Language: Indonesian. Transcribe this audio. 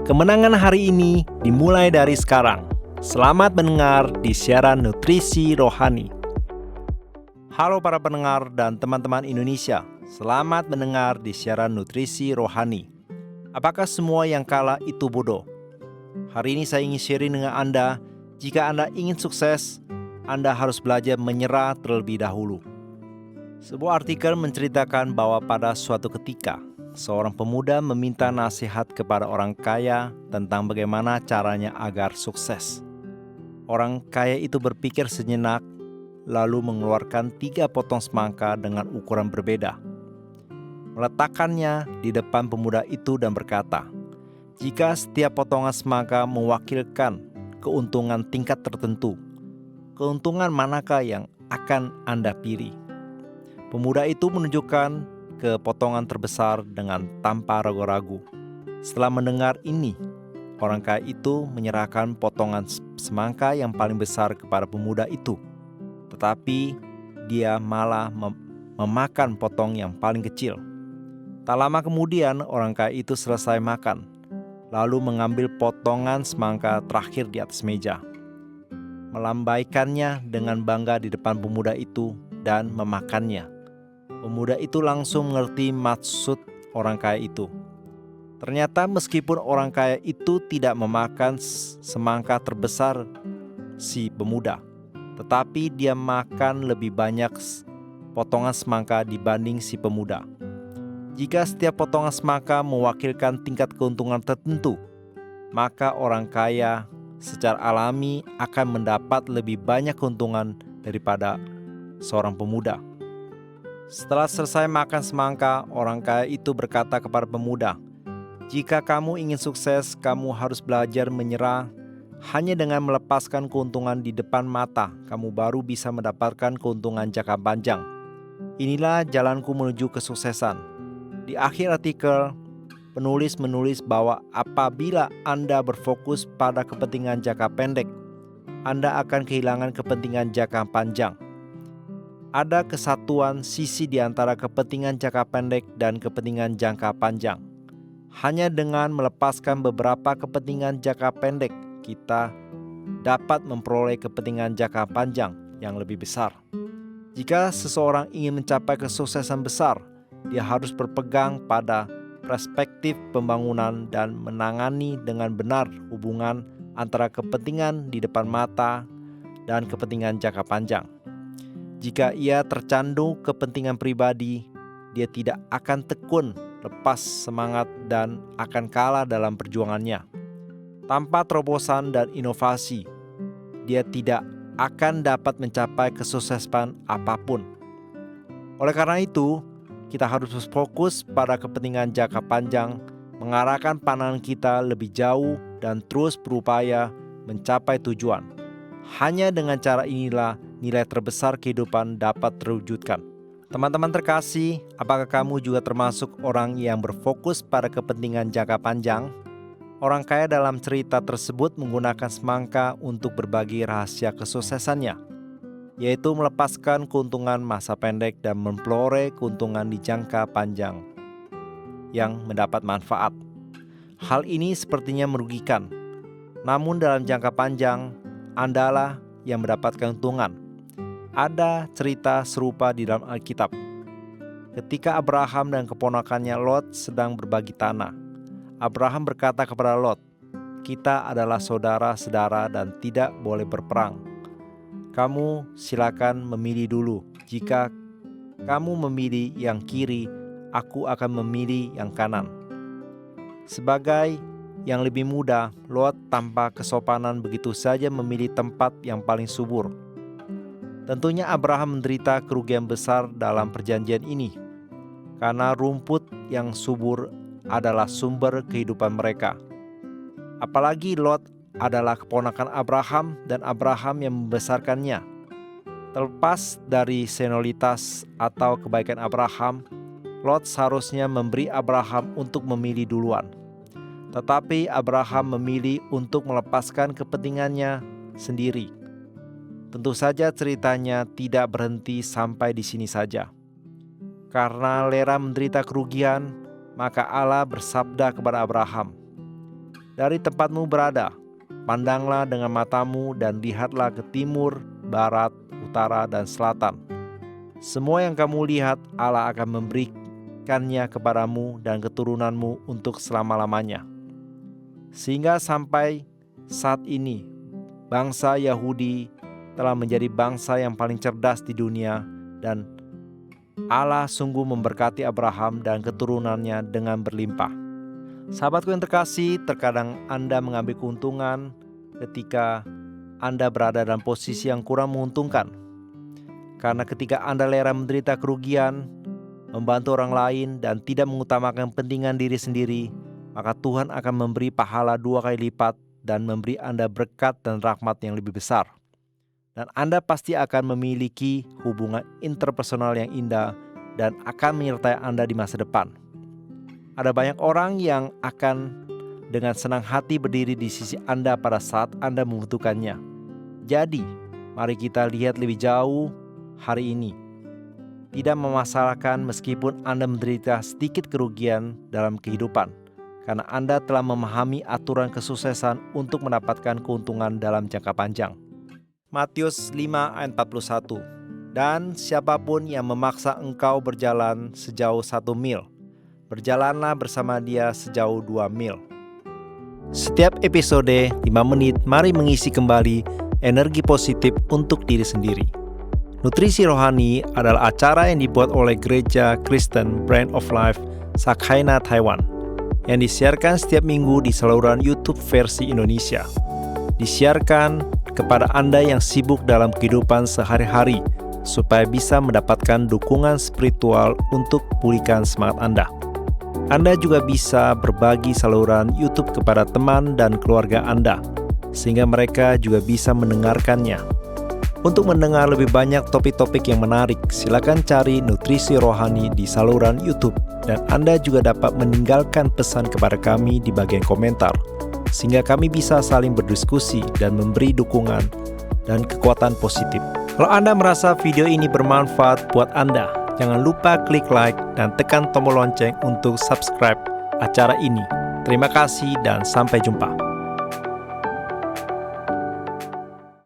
Kemenangan hari ini dimulai dari sekarang. Selamat mendengar di siaran Nutrisi Rohani. Halo para pendengar dan teman-teman Indonesia. Selamat mendengar di siaran Nutrisi Rohani. Apakah semua yang kalah itu bodoh? Hari ini saya ingin sharing dengan Anda, jika Anda ingin sukses, Anda harus belajar menyerah terlebih dahulu. Sebuah artikel menceritakan bahwa pada suatu ketika, seorang pemuda meminta nasihat kepada orang kaya tentang bagaimana caranya agar sukses. Orang kaya itu berpikir sejenak, lalu mengeluarkan 3 potong semangka dengan ukuran berbeda. Meletakkannya di depan pemuda itu dan berkata, jika setiap potongan semangka mewakilkan keuntungan tingkat tertentu, keuntungan manakah yang akan Anda pilih? Pemuda itu menunjukkan ke potongan terbesar dengan tanpa ragu-ragu. Setelah mendengar ini, orang kaya itu menyerahkan potongan semangka yang paling besar kepada pemuda itu. Tetapi dia malah memakan potong yang paling kecil. Tak lama kemudian orang kaya itu selesai makan, lalu mengambil potongan semangka terakhir di atas meja, melambaikannya dengan bangga di depan pemuda itu dan memakannya. Pemuda itu langsung mengerti maksud orang kaya itu. Ternyata meskipun orang kaya itu tidak memakan semangka terbesar si pemuda, tetapi dia makan lebih banyak potongan semangka dibanding si pemuda. Jika setiap potongan semangka mewakilkan tingkat keuntungan tertentu, maka orang kaya secara alami akan mendapat lebih banyak keuntungan daripada seorang pemuda. Setelah selesai makan semangka, orang kaya itu berkata kepada pemuda, jika kamu ingin sukses, kamu harus belajar menyerah. Hanya dengan melepaskan keuntungan di depan mata, kamu baru bisa mendapatkan keuntungan jangka panjang. Inilah jalanku menuju kesuksesan. Di akhir artikel, penulis menulis bahwa apabila Anda berfokus pada kepentingan jangka pendek, Anda akan kehilangan kepentingan jangka panjang. Ada kesatuan sisi di antara kepentingan jangka pendek dan kepentingan jangka panjang. Hanya dengan melepaskan beberapa kepentingan jangka pendek, kita dapat memperoleh kepentingan jangka panjang yang lebih besar. Jika seseorang ingin mencapai kesuksesan besar, dia harus berpegang pada perspektif pembangunan dan menangani dengan benar hubungan antara kepentingan di depan mata dan kepentingan jangka panjang. Jika ia tercandu kepentingan pribadi, dia tidak akan tekun, lepas semangat, dan akan kalah dalam perjuangannya. Tanpa terobosan dan inovasi, dia tidak akan dapat mencapai kesuksesan apapun. Oleh karena itu, kita harus fokus pada kepentingan jangka panjang, mengarahkan pandangan kita lebih jauh dan terus berupaya mencapai tujuan. Hanya dengan cara inilah nilai terbesar kehidupan dapat terwujudkan. Teman-teman terkasih, apakah kamu juga termasuk orang yang berfokus pada kepentingan jangka panjang? Orang kaya dalam cerita tersebut menggunakan semangka untuk berbagi rahasia kesuksesannya, yaitu melepaskan keuntungan masa pendek dan memperoleh keuntungan di jangka panjang yang mendapat manfaat. Hal ini sepertinya merugikan, namun dalam jangka panjang, Andalah yang mendapatkan keuntungan. Ada cerita serupa di dalam Alkitab. Ketika Abraham dan keponakannya Lot sedang berbagi tanah, Abraham berkata kepada Lot, kita adalah saudara-saudara dan tidak boleh berperang. Kamu silakan memilih dulu. Jika kamu memilih yang kiri, aku akan memilih yang kanan. Sebagai yang lebih muda, Lot tanpa kesopanan begitu saja memilih tempat yang paling subur. Tentunya Abraham menderita kerugian besar dalam perjanjian ini, karena rumput yang subur adalah sumber kehidupan mereka. Apalagi Lot adalah keponakan Abraham dan Abraham yang membesarkannya. Terlepas dari senioritas atau kebaikan Abraham, Lot seharusnya memberi Abraham untuk memilih duluan. Tetapi Abraham memilih untuk melepaskan kepentingannya sendiri. Tentu saja ceritanya tidak berhenti sampai di sini saja. Karena Lera menderita kerugian, maka Allah bersabda kepada Abraham, Dari tempatmu berada, pandanglah dengan matamu dan lihatlah ke timur, barat, utara, dan selatan. Semua yang kamu lihat Allah akan memberikannya kepadamu dan keturunanmu untuk selama-lamanya. Sehingga sampai saat ini, bangsa Yahudi telah menjadi bangsa yang paling cerdas di dunia, dan Allah sungguh memberkati Abraham dan keturunannya dengan berlimpah. Sahabatku yang terkasih, terkadang Anda mengambil keuntungan ketika Anda berada dalam posisi yang kurang menguntungkan. Karena ketika Anda rela menderita kerugian, membantu orang lain, dan tidak mengutamakan kepentingan diri sendiri, maka Tuhan akan memberi pahala 2 kali lipat dan memberi Anda berkat dan rahmat yang lebih besar. Dan Anda pasti akan memiliki hubungan interpersonal yang indah dan akan menyertai Anda di masa depan. Ada banyak orang yang akan dengan senang hati berdiri di sisi Anda pada saat Anda membutuhkannya. Jadi, mari kita lihat lebih jauh hari ini. Tidak memasalahkan meskipun Anda menderita sedikit kerugian dalam kehidupan, karena Anda telah memahami aturan kesuksesan untuk mendapatkan keuntungan dalam jangka panjang. Matius 5 ayat 41. Dan siapapun yang memaksa engkau berjalan sejauh 1 mil, berjalanlah bersama dia sejauh 2 mil. Setiap episode 5 menit, mari mengisi kembali energi positif untuk diri sendiri. Nutrisi Rohani adalah acara yang dibuat oleh Gereja Kristen Brand of Life Sakhaina Taiwan, yang disiarkan setiap minggu di saluran YouTube versi Indonesia. Disiarkan kepada Anda yang sibuk dalam kehidupan sehari-hari, supaya bisa mendapatkan dukungan spiritual untuk pulihkan semangat Anda. Anda juga bisa berbagi saluran YouTube kepada teman dan keluarga Anda, sehingga mereka juga bisa mendengarkannya. Untuk mendengar lebih banyak topik-topik yang menarik, silakan cari Nutrisi Rohani di saluran YouTube, dan Anda juga dapat meninggalkan pesan kepada kami di bagian komentar, sehingga kami bisa saling berdiskusi dan memberi dukungan dan kekuatan positif. Kalau Anda merasa video ini bermanfaat buat Anda, jangan lupa klik like dan tekan tombol lonceng untuk subscribe acara ini. Terima kasih dan sampai jumpa.